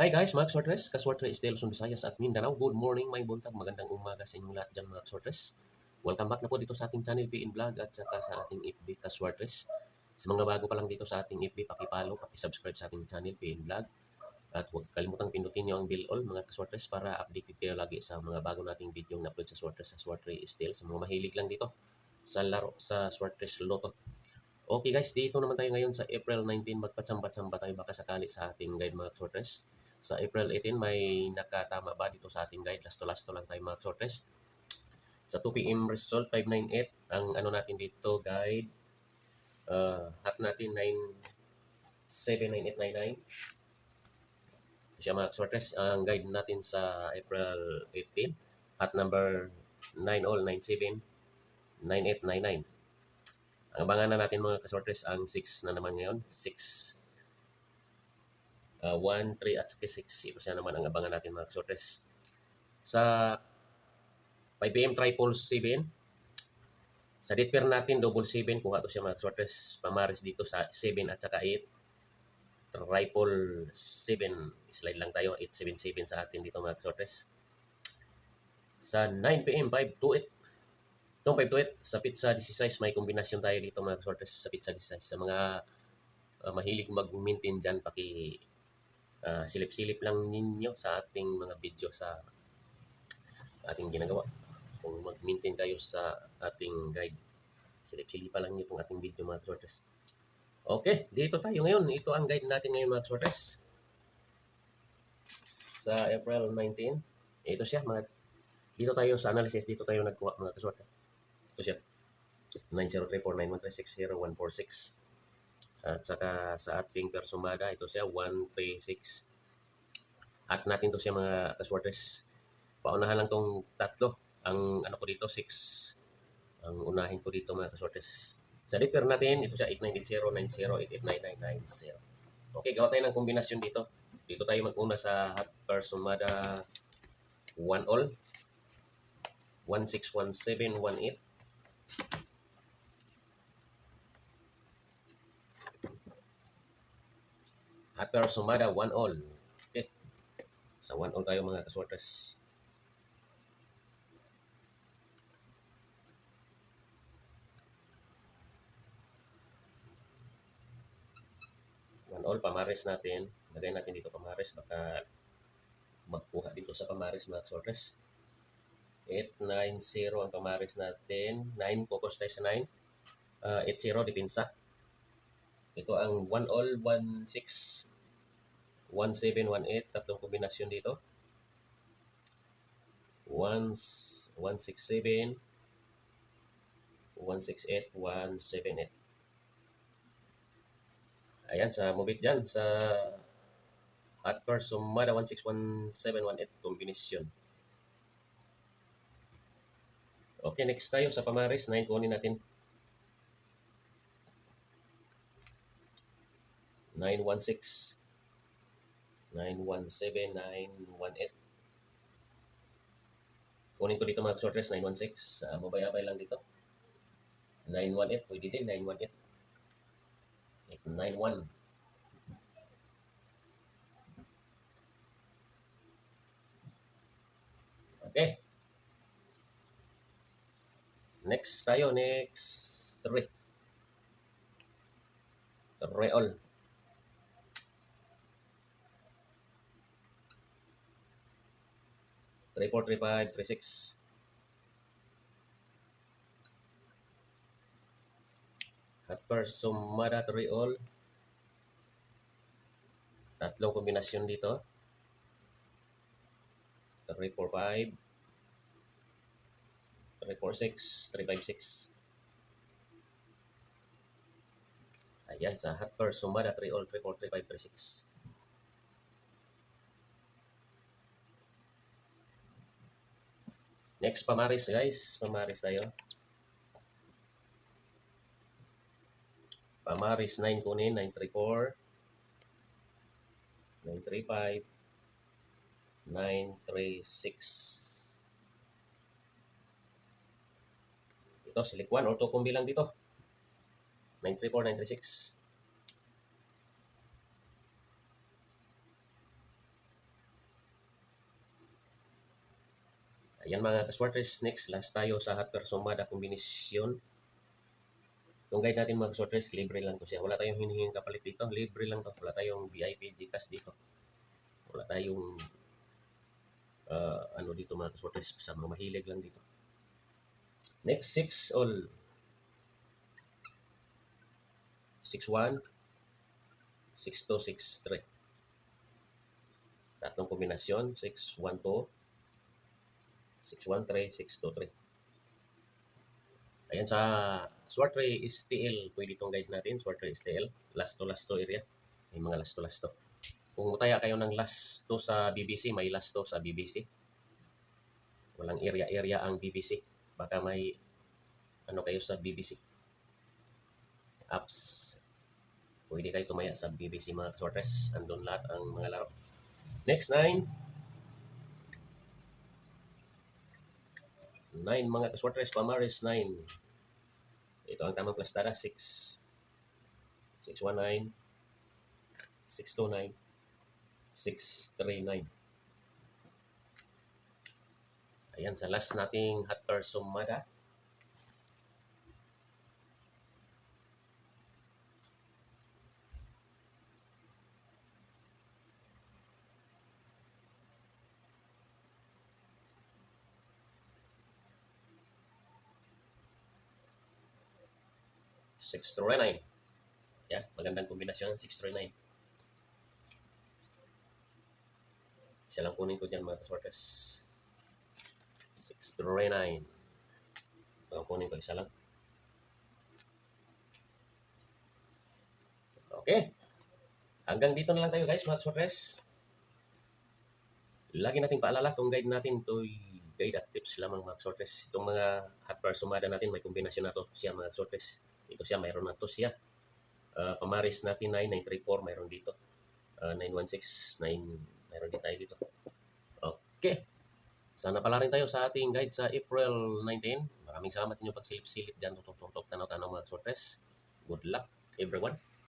Hi guys, mga Sortres, Kaswerte Estel, Luzon, Visayas at Mindanao. Good morning, may buntag, magandang umaga sa inyong lahat dyan mga Sortres. Welcome back na po dito sa ating channel PN Vlog at saka sa ating FB Kaswertres. Sa mga bago pa lang dito sa ating FB, pakipollow, pakisubscribe sa ating channel PN Vlog. At huwag kalimutang pindutin nyo ang bell all mga Kaswertres para updated kayo lagi sa mga bago nating video na upload sa Sortres, sa Swerte Estel. Sa mga mahilig lang dito sa laro sa Swertres Lotto. Okay guys, dito naman tayo ngayon sa April 19, magpatsamba-tsamba tayo baka sakali sa ating guide mga Sortres. Sa April 18, may nakatama ba dito sa ating guide? Lasto-lasto lang tayo mga Sortres. Sa 2 PM result, 598. Ang ano natin dito, guide, hat natin 979899. Siya mga Sortres, ang guide natin sa April 18, hat number 90979899. Ang abangan na natin mga kasortres ang 6 na naman ngayon. 6, 1, 3 at 6. Ito siya naman ang abangan natin mga kasortres. Sa 5 PM triple 7. Sa date pair natin double 7. Kuha ito siya mga kasortres. Pamaris dito sa 7 at saka 8. Triple 7. Slide lang tayo. 877 sa atin dito mga kasortres. Sa 9 PM 528. Itong 528 sa pizza 16 may kombinasyon tayo dito mga kasortres sa pizza 16. Sa mga mahilig mag-maintain dyan, silip-silip lang ninyo sa ating mga video sa ating ginagawa. Kung mag-maintain kayo sa ating guide, silip-silipa lang nyo itong ating video mga sortes. Okay, dito tayo ngayon. Ito ang guide natin ngayon mga sortes. Sa April 19, ito siya mga, dito tayo sa analysis, dito tayo nagkuha mga sortes. Ito siya, 9034913600146. At saka sa ating persumada, ito siya 136. At natin to siya mga kaswartes. Paunahan lang tong tatlo. Ang ano ko dito 6. Ang unahin ko dito mga kaswartes. Sa repair natin, ito siya 898090889990. Okay, gawa tayo ng kombinasyon dito. Dito tayo mag-una sa hot persumada 1 all. 161718. Hot persumada 1 all. Okay. Sa 1 all tayo mga kaswartes. All pamares natin. Lagay natin dito pamares. Baka magkuha dito sa pamares mga sortes. 890 ang pamares natin. 9, focus tayo sa 9. 80, dipinsa. Ito ang 1 all, 16, 1718. Tatlong kombinasyon dito. 167, 168, 178. Ayan, sa mobit dyan. Sa at first, sumada 161718 kombinasyon. Okay, next tayo sa pamares. 9, kunin natin. 916, 917, 918. Kunin ko dito mga sortres, 916. Mabay-abay lang dito. 918, pwede din, 918. 891. Okay. Next tayo, next 3. 3 all. 34, 35, 36. At first, sumada 3 all. Tatlong kombinasyon dito. 3, 4, 5. 3, 4, 6. 3, 5, 6. Ayan, sa hot first, sumada 3 all, 3, 4, 3, 5, 3, 6. Next, pamaris guys. Pamaris tayo. Pamaris 9 kunin, 934, 935, 936. Ito, select 1 or 2 kumbi lang dito. 934, 936. Ayan mga ka-swartres, next last tayo sa hot persomada kombinasyon. Yung guide natin mga ka-swartres, libre lang to siya. Wala tayong hinihinging kapalit dito, libre lang to. Wala tayong VIP GCash dito. Wala tayong ano dito mga ka-swartres, sa mga mahilig lang dito. Next 6 all 6-1, 6-2, 6-3. Tatlong kombinasyon, 6-1-2, 6-1-3, 6-2-3. Ayan sa Swartray STL, pwede itong guide natin, Swartray STL, last to area. May mga last to. Kung taya kayo ng last to sa BBC, may last to sa BBC. Walang area ang BBC. Baka may ano kayo sa BBC. Apps. Pwede kayo tumaya sa BBC mga Swartres. Andun lahat ang mga laro. Next 9. 9 mga Swartres, Pamares 9. Ito ang tamang plastada, 6. 619, 629, 639. Ayan, sa last nating hot persomada. Six to 9. Yan, magandang kombinasyon, 639. Isa lang kunin ko dyan mga Swartres. 639. Kunin ko isa lang. Okay. Hanggang dito na lang tayo guys mga Swartres. Lagi nating paalala kung guide natin to guide at tips lamang mga Swartres. Itong mga hot persomada natin may kombinasyon na to siya mga Swartres. Ito siya, mayroon na to siya. Pamaris natin 9934 mayroon dito. 9169 mayroon din tayo dito. Okay. Sana pala rin tayo sa ating guide sa April 19. Maraming salamat sa inyo pagsilip-silip dyan. Tutok-tutok, tanaw-tanaw mga Swartres. Good luck everyone.